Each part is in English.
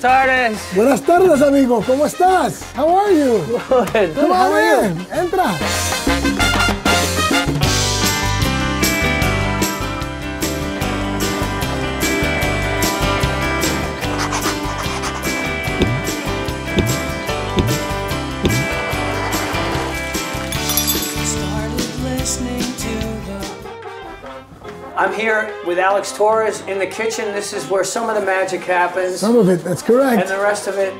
tardes. Buenas tardes, amigo. ¿Cómo estás? How are you? Good. Come How on are in. you? Entra. I'm here with Alex Torres in the kitchen. This is where some of the magic happens. Some of it, that's correct. And the rest of it.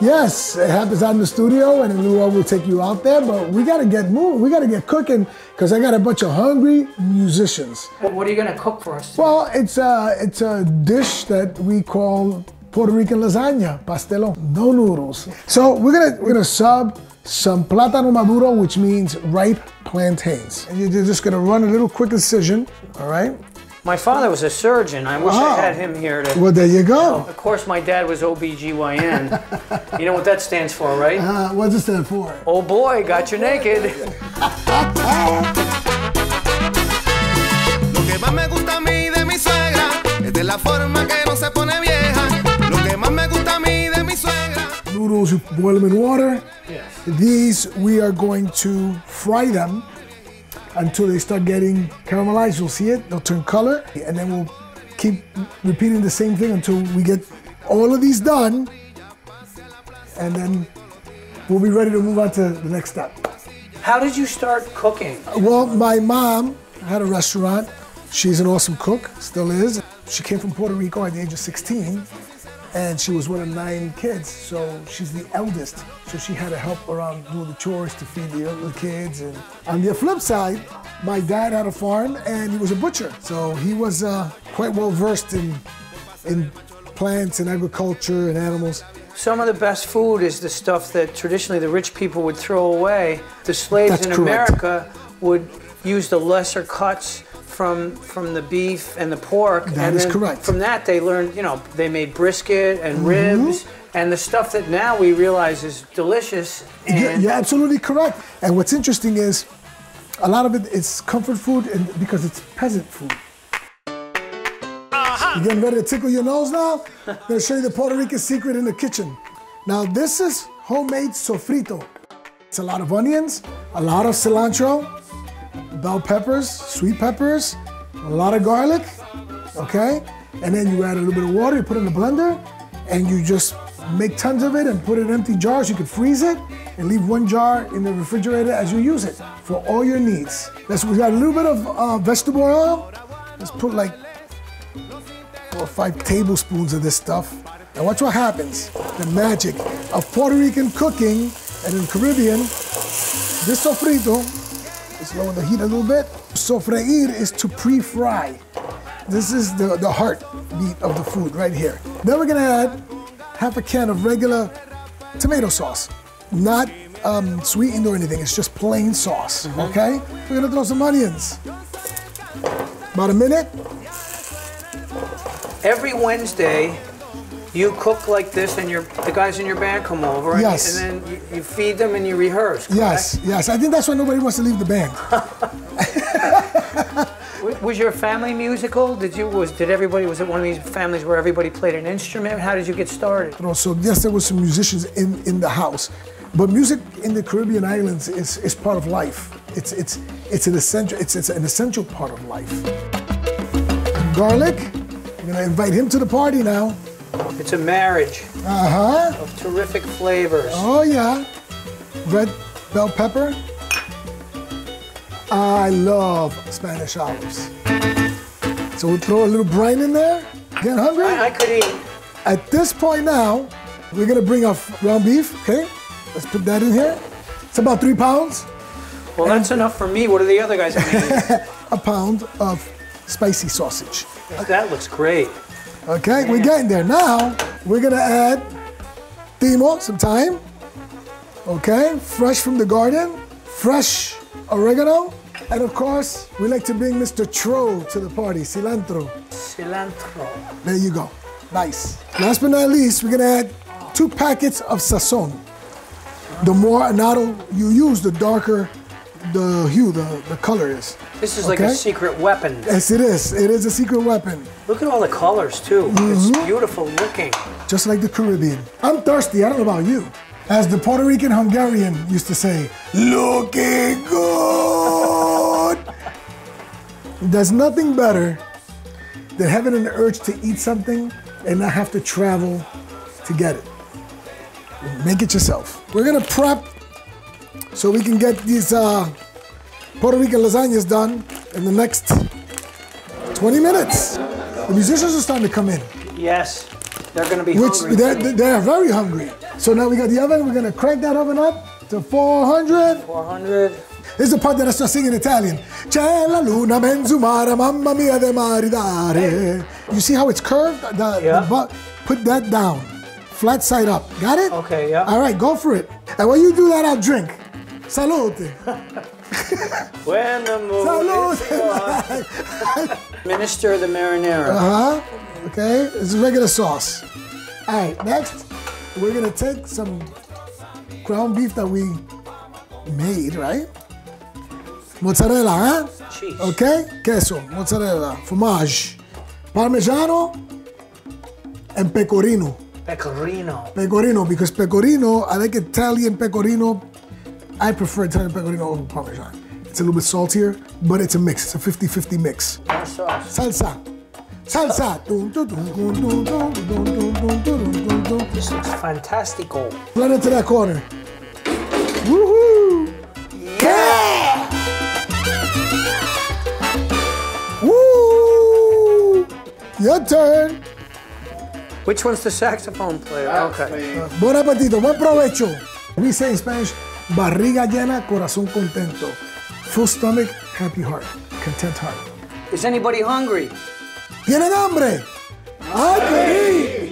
Yes, it happens out in the studio, and Lua will take you out there, but we got to get moving. We got to get cooking, because I got a bunch of hungry musicians. What are you going to cook for us today? Well, it's a dish that we call Puerto Rican lasagna, pastelon, no noodles. So we're gonna sub some plátano maduro, which means ripe plantains. And you're just gonna run a little quick incision, all right? My father was a surgeon. I wish I had him here to... Well, there you go. Of course, my dad was OBGYN. You know what that stands for, right? What does it stand for? Oh boy, got you naked. Lo que más me gusta a mí de mi suegra es de la forma que no se pone vieja. Lo que más me gusta a mí de mi suegra. Noodles, you boil them in water. Yes. These, we are going to fry them until they start getting caramelized. You'll see it, they'll turn color. And then we'll keep repeating the same thing until we get all of these done. And then we'll be ready to move on to the next step. How did you start cooking? Well, my mom had a restaurant. She's an awesome cook, still is. She came from Puerto Rico at the age of 16, and she was one of 9 kids, so she's the eldest. So she had to help around doing the chores to feed the other kids. And on the flip side, my dad had a farm, and he was a butcher. So he was quite well versed in plants and agriculture and animals. Some of the best food is the stuff that traditionally the rich people would throw away. The slaves That's in correct. America would use the lesser cuts from the beef and the pork. That is correct. From that they learned, you know, they made brisket and ribs and the stuff that now we realize is delicious. And You're absolutely correct. And what's interesting is a lot of it is comfort food because it's peasant food. You getting ready to tickle your nose now? I'm gonna show you the Puerto Rican secret in the kitchen. Now this is homemade sofrito. It's a lot of onions, a lot of cilantro, bell peppers, sweet peppers, a lot of garlic, okay? And then you add a little bit of water, you put it in the blender, and you just make tons of it and put it in empty jars. You can freeze it and leave one jar in the refrigerator as you use it for all your needs. We got a little bit of vegetable oil. Let's put like 4 or 5 tablespoons of this stuff. And watch what happens. The magic of Puerto Rican cooking and in Caribbean, this sofrito, let's lower the heat a little bit. Sofreír is to pre-fry. This is the heartbeat of the food right here. Then we're gonna add half a can of regular tomato sauce. Not sweetened or anything, it's just plain sauce, okay? We're gonna throw some onions. About a minute. every Wednesday, you cook like this, and the guys in your band come over, and, Yes. and then you feed them and you rehearse. Correct? Yes, yes. I think that's why nobody wants to leave the band. Was your family musical? Was it one of these families where everybody played an instrument? How did you get started? So yes, there were some musicians in the house, but music in the Caribbean islands is part of life. It's an essential part of life. Garlic. I'm gonna invite him to the party now. It's a marriage of terrific flavors. Oh yeah. Red bell pepper. I love Spanish olives. So we'll throw a little brine in there. Getting hungry? I could eat. At this point now, we're gonna bring our ground beef, okay? Let's put that in here. It's about 3 pounds. Well, that's enough for me. What are the other guys making? A pound of spicy sausage. That looks great. Okay, we're getting there. Now, we're gonna add thyme, some thyme. Okay, fresh from the garden, fresh oregano. And of course, we like to bring Mr. Tro to the party, cilantro. Cilantro. There you go, nice. Last but not least, we're gonna add 2 packets of sazon. The more annatto you use, the darker the hue, the color is. This is like a secret weapon. Yes, it is. It is a secret weapon. Look at all the colors too. It's beautiful looking. Just like the Caribbean. I'm thirsty. I don't know about you. As the Puerto Rican Hungarian used to say, looking good. There's nothing better than having an urge to eat something and not have to travel to get it. Make it yourself. We're gonna prep so we can get these Puerto Rican lasagnas done in the next 20 minutes. The musicians are starting to come in. Yes, they're gonna be hungry. They're very hungry. So now we got the oven, we're gonna crank that oven up to 400. 400. This is the part that I start singing in Italian. C'è la luna menzumara, mamma mia de maridare. You see how it's curved? Put that down. Flat side up. Got it? Okay, yeah. All right, go for it. And when you do that, I'll drink. Salute. When the moon is Minister the marinara. Okay, this is regular sauce. All right, next, we're gonna take some ground beef that we made, right? Mozzarella, huh? Cheese. Okay, queso, mozzarella, fromage, parmigiano, and pecorino. Pecorino. Pecorino, because pecorino, I like Italian pecorino. I prefer Italian pecorino over Parmesan. It's a little bit saltier, but it's a mix. It's a 50-50 mix. More sauce. Salsa. Salsa. This looks fantastical. Run into that corner. Woohoo! Yeah! Woo! Your turn. Which one's the saxophone player? Okay. Buen apetito, buen provecho. We say in Spanish, barriga llena, corazón contento. Full stomach, happy heart, content heart. Is anybody hungry? ¿Tienen hambre? ¡Ay,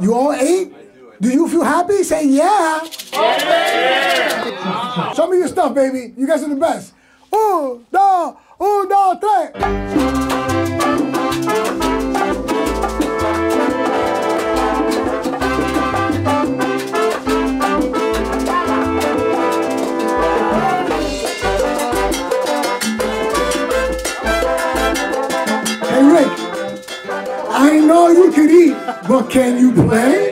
You all ate? Do you feel happy? Say yeah. Yeah. Show me your stuff, baby. You guys are the best. Un, dos, tres. Hey, Rick, I know you can eat, but can you play?